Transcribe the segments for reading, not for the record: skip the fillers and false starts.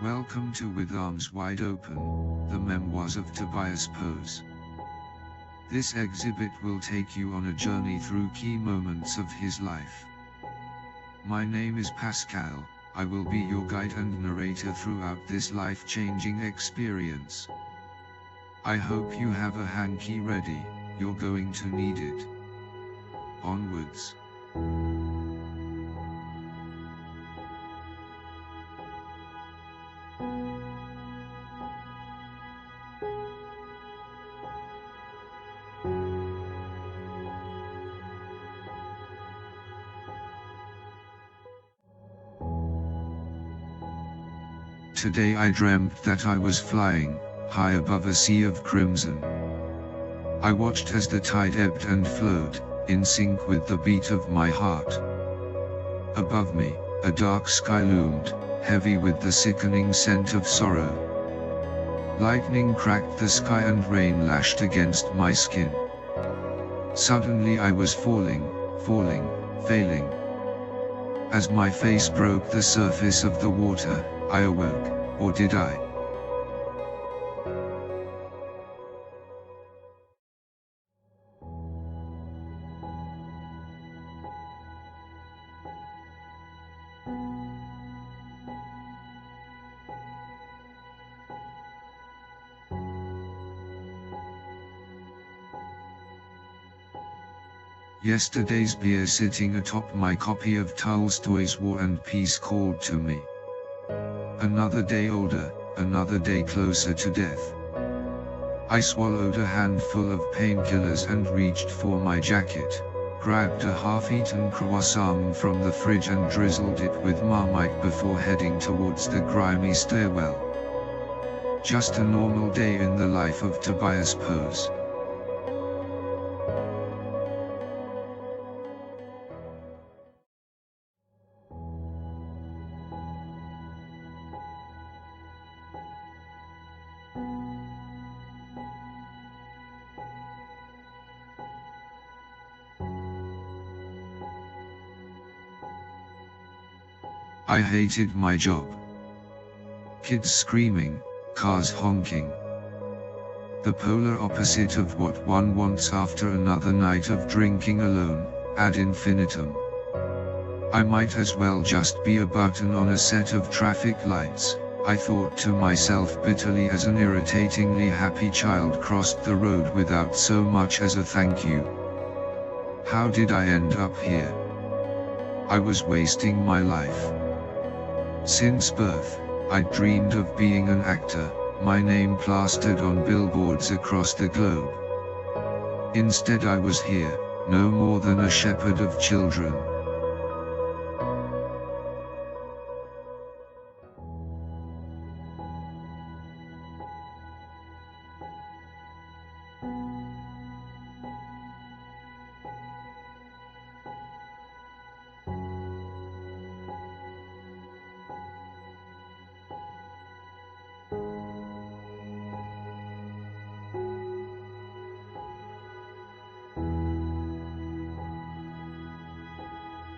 Welcome to With Arms Wide Open, the Memoirs of Tobias pose. This exhibit will take you on a journey through key moments of his life. My name is Pascal, I will be your guide and narrator throughout this life-changing experience. I hope you have a hanky ready, you're going to need it. Onwards. Today I dreamt that I was flying, high above a sea of crimson. I watched as the tide ebbed and flowed, in sync with the beat of my heart. Above me, a dark sky loomed, heavy with the sickening scent of sorrow. Lightning cracked the sky and rain lashed against my skin. Suddenly I was falling, failing. As my face broke the surface of the water, I awoke, or did I? Yesterday's beer sitting atop my copy of Tolstoy's War and Peace called to me. Another day older, another day closer to death. I swallowed a handful of painkillers and reached for my jacket, grabbed a half-eaten croissant from the fridge and drizzled it with Marmite before heading towards the grimy stairwell. Just a normal day in the life of Tobias Pose. I hated my job. Kids screaming, cars honking. The polar opposite of what one wants after another night of drinking alone, ad infinitum. I might as well just be a button on a set of traffic lights, I thought to myself bitterly as an irritatingly happy child crossed the road without so much as a thank you. How did I end up here? I was wasting my life. Since birth, I'd dreamed of being an actor, my name plastered on billboards across the globe. Instead I was here, no more than a shepherd of children.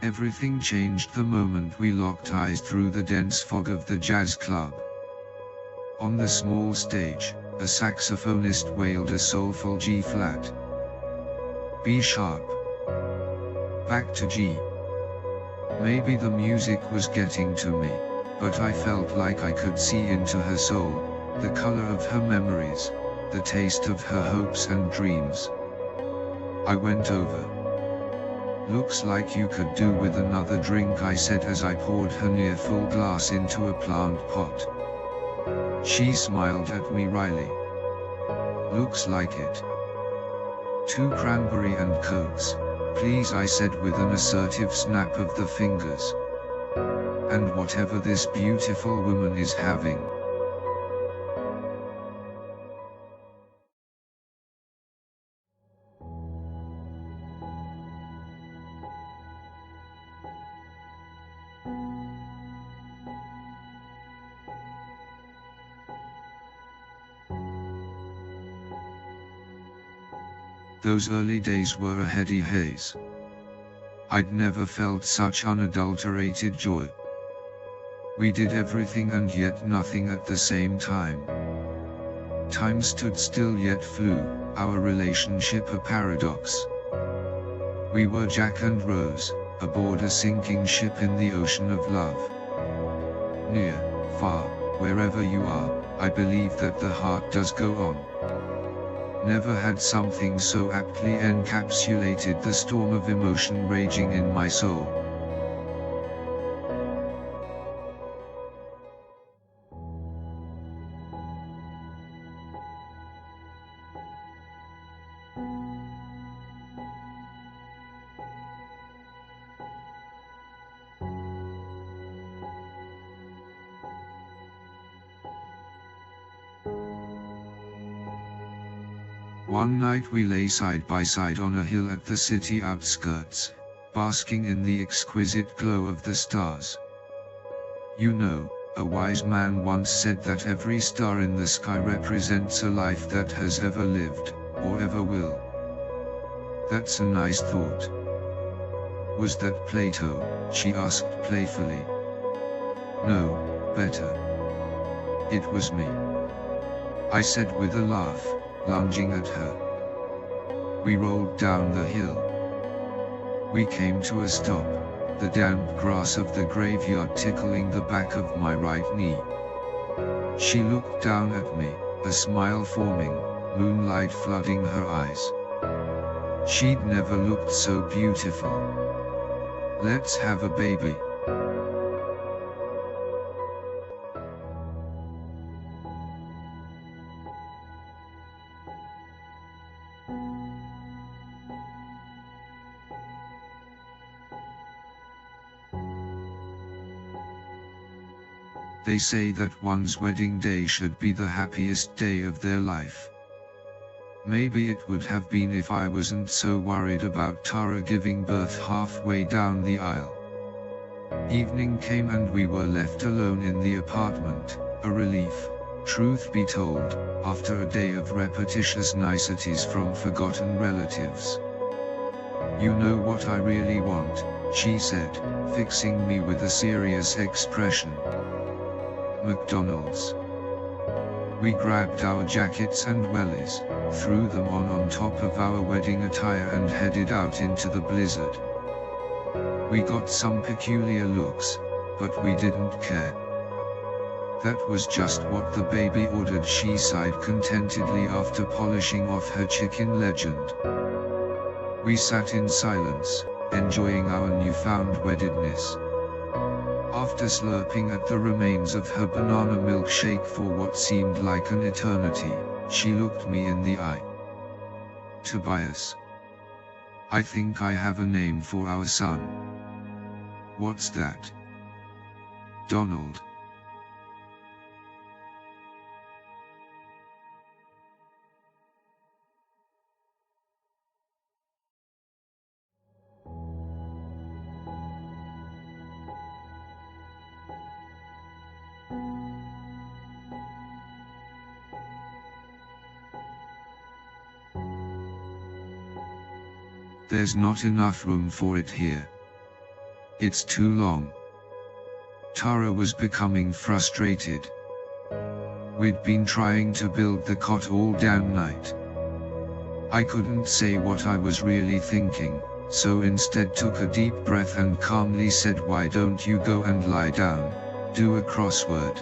Everything changed the moment we locked eyes through the dense fog of the jazz club. On the small stage, a saxophonist wailed a soulful G-flat. B sharp. Back to G. Maybe the music was getting to me, but I felt like I could see into her soul, the color of her memories, the taste of her hopes and dreams. I went over. Looks like you could do with another drink, I said as I poured her near full glass into a plant pot. She smiled at me wryly. Looks like it. 2 cranberry and cokes, please, I said with an assertive snap of the fingers. And whatever this beautiful woman is having. Those early days were a heady haze. I'd never felt such unadulterated joy. We did everything and yet nothing at the same time. Time stood still yet flew, our relationship a paradox. We were Jack and Rose, aboard a sinking ship in the ocean of love. Near, far, wherever you are, I believe that the heart does go on. Never had something so aptly encapsulated the storm of emotion raging in my soul. One night we lay side by side on a hill at the city outskirts, basking in the exquisite glow of the stars. You know, a wise man once said that every star in the sky represents a life that has ever lived, or ever will. That's a nice thought. Was that Plato? She asked playfully. No, better. It was me, I said with a laugh, lunging at her. We rolled down the hill. We came to a stop, the damp grass of the graveyard tickling the back of my right knee. She looked down at me, a smile forming, moonlight flooding her eyes. She'd never looked so beautiful. Let's have a baby. They say that one's wedding day should be the happiest day of their life. Maybe it would have been if I wasn't so worried about Tara giving birth halfway down the aisle. Evening came and we were left alone in the apartment, a relief, truth be told, after a day of repetitious niceties from forgotten relatives. You know what I really want, she said, fixing me with a serious expression. McDonald's. We grabbed our jackets and wellies, threw them on top of our wedding attire and headed out into the blizzard. We got some peculiar looks, but we didn't care. That was just what the baby ordered, she sighed contentedly after polishing off her chicken legend. We sat in silence, enjoying our newfound weddedness. After slurping at the remains of her banana milkshake for what seemed like an eternity, she looked me in the eye. Tobias. I think I have a name for our son. What's that? Donald. There's not enough room for it here. It's too long. Tara was becoming frustrated. We'd been trying to build the cot all damn night. I couldn't say what I was really thinking, so instead took a deep breath and calmly said, why don't you go and lie down, do a crossword.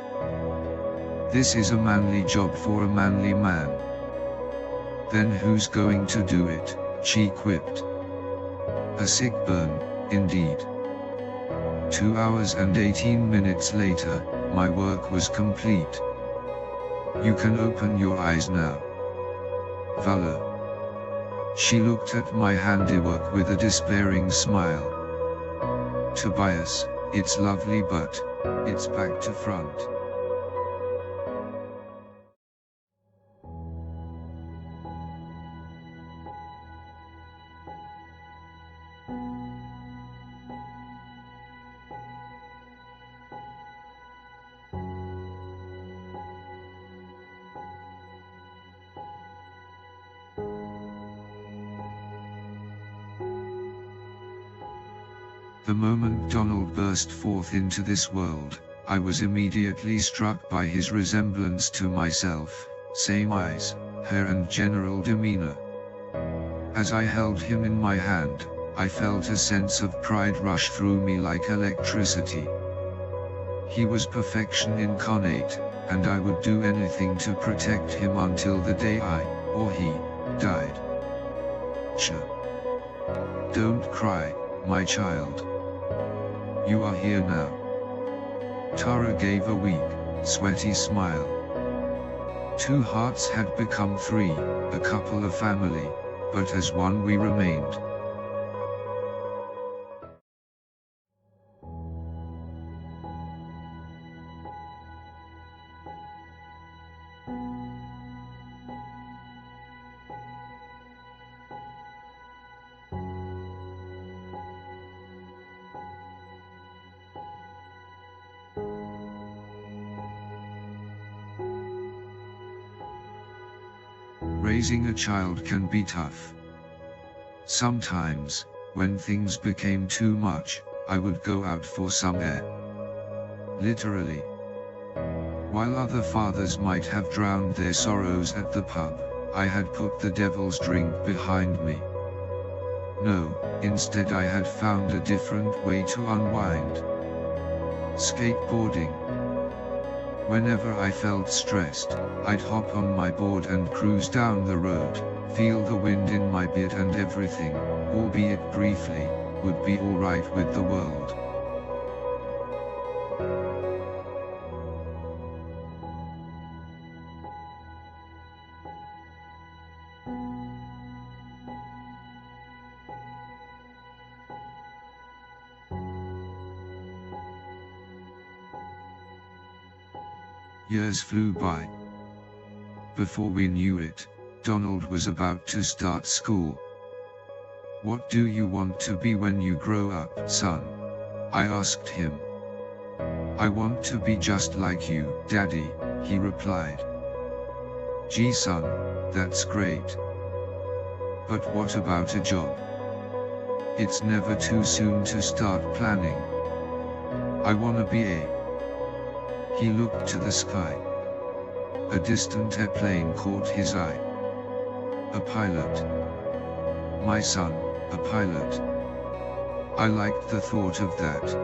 This is a manly job for a manly man. Then who's going to do it, she quipped. A sick burn, indeed. 2 hours and 18 minutes later, my work was complete. You can open your eyes now. Voila. She looked at my handiwork with a despairing smile. Tobias, it's lovely but, it's back to front. The moment Donald burst forth into this world, I was immediately struck by his resemblance to myself, same eyes, hair and general demeanor. As I held him in my hand, I felt a sense of pride rush through me like electricity. He was perfection incarnate, and I would do anything to protect him until the day I, or he, died. Don't cry, my child. You are here now. Tara gave a weak, sweaty smile. Two hearts had become three, a couple of family, but as one we remained. Raising a child can be tough. Sometimes, when things became too much, I would go out for some air. Literally. While other fathers might have drowned their sorrows at the pub, I had put the devil's drink behind me. No, instead I had found a different way to unwind. Skateboarding. Whenever I felt stressed, I'd hop on my board and cruise down the road, feel the wind in my beard, and everything, albeit briefly, would be alright with the world. Years flew by. Before we knew it, Donald was about to start school. "What do you want to be when you grow up, son?" I asked him. "I want to be just like you, Daddy," he replied. "Gee son, that's great. But what about a job? It's never too soon to start planning." "I wanna be a..." He looked to the sky. A distant airplane caught his eye. "A pilot. My son, a pilot." I liked the thought of that.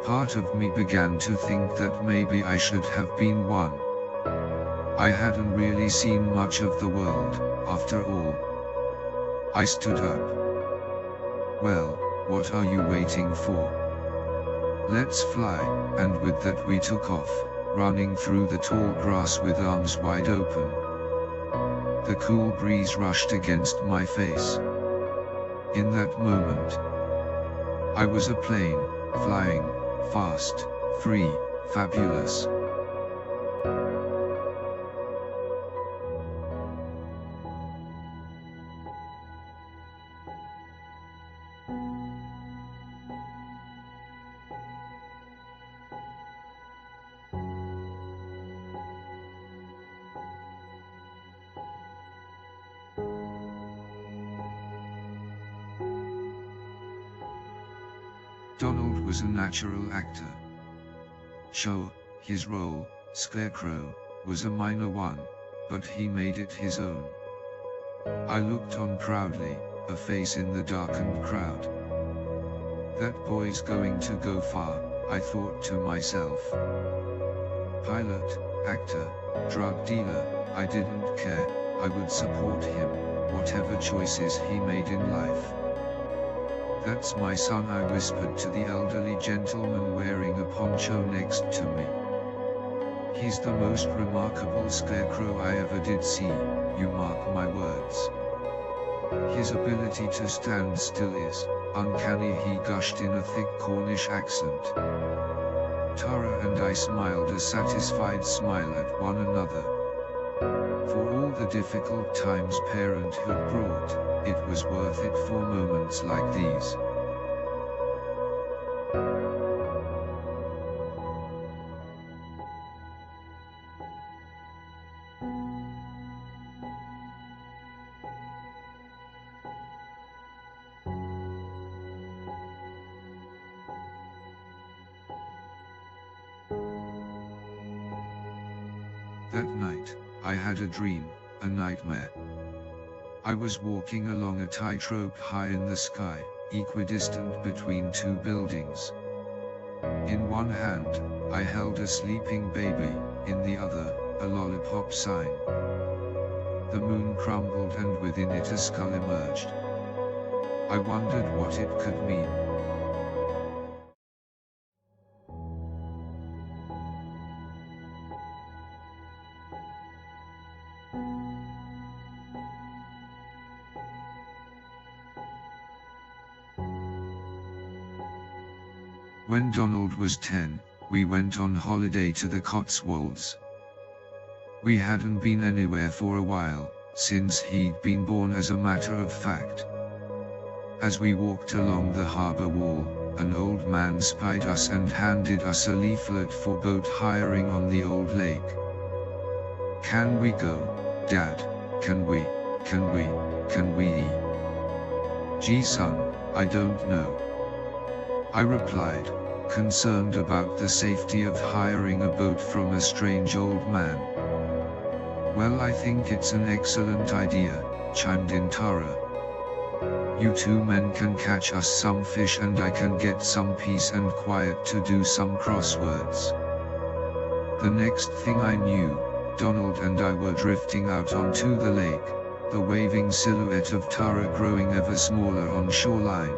Part of me began to think that maybe I should have been one. I hadn't really seen much of the world, after all. I stood up. "Well, what are you waiting for? Let's fly," and with that we took off, running through the tall grass with arms wide open. The cool breeze rushed against my face. In that moment, I was a plane, flying, fast, free, fabulous. Donald was a natural actor. Sure, his role, Scarecrow, was a minor one, but he made it his own. I looked on proudly, a face in the darkened crowd. That boy's going to go far, I thought to myself. Pilot, actor, drug dealer, I didn't care, I would support him, whatever choices he made in life. "That's my son," I whispered to the elderly gentleman wearing a poncho next to me. "He's the most remarkable scarecrow I ever did see, you mark my words. His ability to stand still is uncanny," he gushed in a thick Cornish accent. Tara and I smiled a satisfied smile at one another. For all the difficult times parenthood brought, it was worth it for moments like these. That night, I had a dream, a nightmare. I was walking along a tightrope high in the sky, equidistant between two buildings. In one hand, I held a sleeping baby, in the other, a lollipop sign. The moon crumbled and within it a skull emerged. I wondered what it could mean. When Donald was 10, we went on holiday to the Cotswolds. We hadn't been anywhere for a while, since he'd been born as a matter of fact. As we walked along the harbour wall, an old man spied us and handed us a leaflet for boat hiring on the old lake. "Can we go, Dad? Can we? Gee son, I don't know," I replied, concerned about the safety of hiring a boat from a strange old man. "Well, I think it's an excellent idea," chimed in Tara. "You two men can catch us some fish and I can get some peace and quiet to do some crosswords." The next thing I knew, Donald and I were drifting out onto the lake, the waving silhouette of Tara growing ever smaller on shoreline.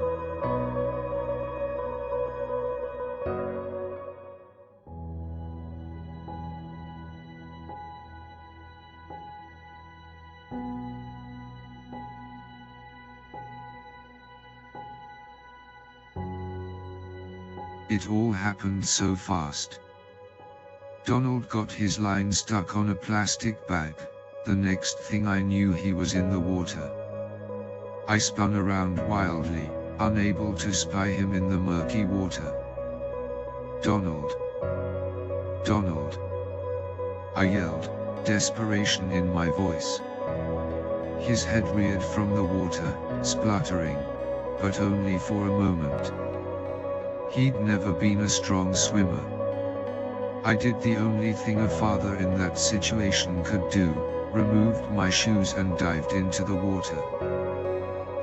It all happened so fast. Donald got his line stuck on a plastic bag. The next thing I knew he was in the water. I spun around wildly, unable to spy him in the murky water. "Donald! Donald!" I yelled, desperation in my voice. His head reared from the water, spluttering, but only for a moment. He'd never been a strong swimmer. I did the only thing a father in that situation could do, removed my shoes and dived into the water.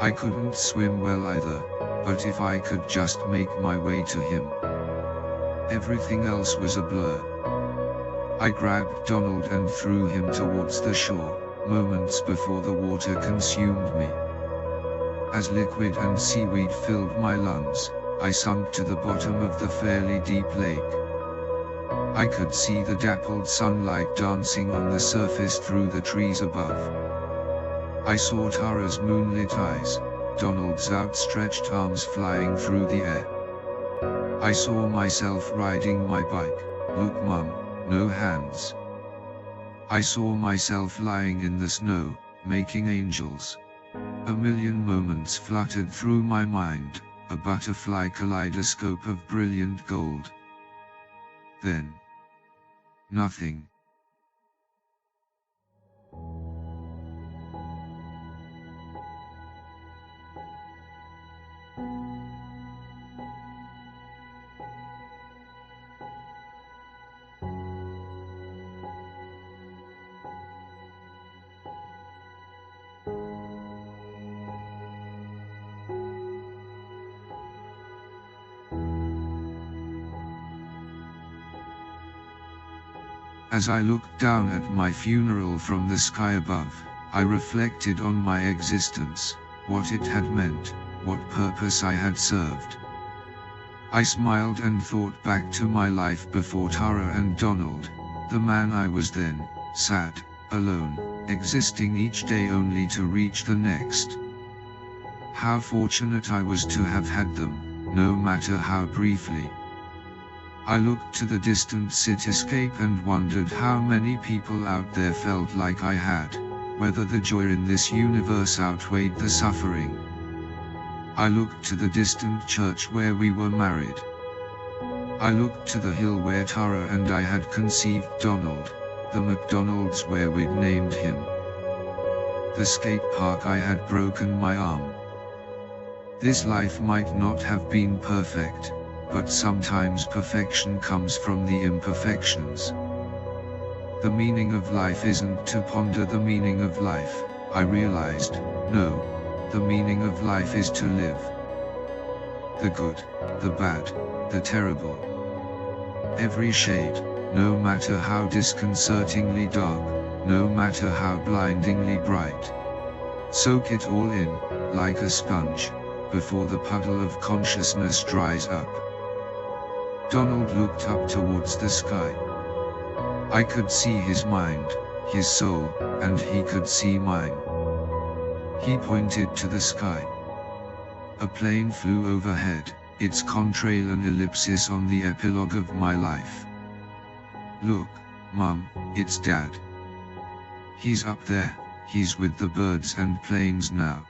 I couldn't swim well either, but if I could just make my way to him. Everything else was a blur. I grabbed Donald and threw him towards the shore, moments before the water consumed me. As liquid and seaweed filled my lungs, I sunk to the bottom of the fairly deep lake. I could see the dappled sunlight dancing on the surface through the trees above. I saw Tara's moonlit eyes, Donald's outstretched arms flying through the air. I saw myself riding my bike. "Look Mum, no hands." I saw myself lying in the snow, making angels. A million moments fluttered through my mind, a butterfly kaleidoscope of brilliant gold. Then, nothing. As I looked down at my funeral from the sky above, I reflected on my existence, what it had meant, what purpose I had served. I smiled and thought back to my life before Tara and Donald, the man I was then, sad, alone, existing each day only to reach the next. How fortunate I was to have had them, no matter how briefly. I looked to the distant cityscape and wondered how many people out there felt like I had, whether the joy in this universe outweighed the suffering. I looked to the distant church where we were married. I looked to the hill where Tara and I had conceived Donald, the McDonald's where we'd named him, the skate park I had broken my arm. This life might not have been perfect, but sometimes perfection comes from the imperfections. The meaning of life isn't to ponder the meaning of life, I realized. No, the meaning of life is to live. The good, the bad, the terrible. Every shade, no matter how disconcertingly dark, no matter how blindingly bright. Soak it all in, like a sponge, before the puddle of consciousness dries up. Donald looked up towards the sky. I could see his mind, his soul, and he could see mine. He pointed to the sky. A plane flew overhead, its contrail an ellipsis on the epilogue of my life. Look, Mum, it's Dad. He's up there, he's with the birds and planes now.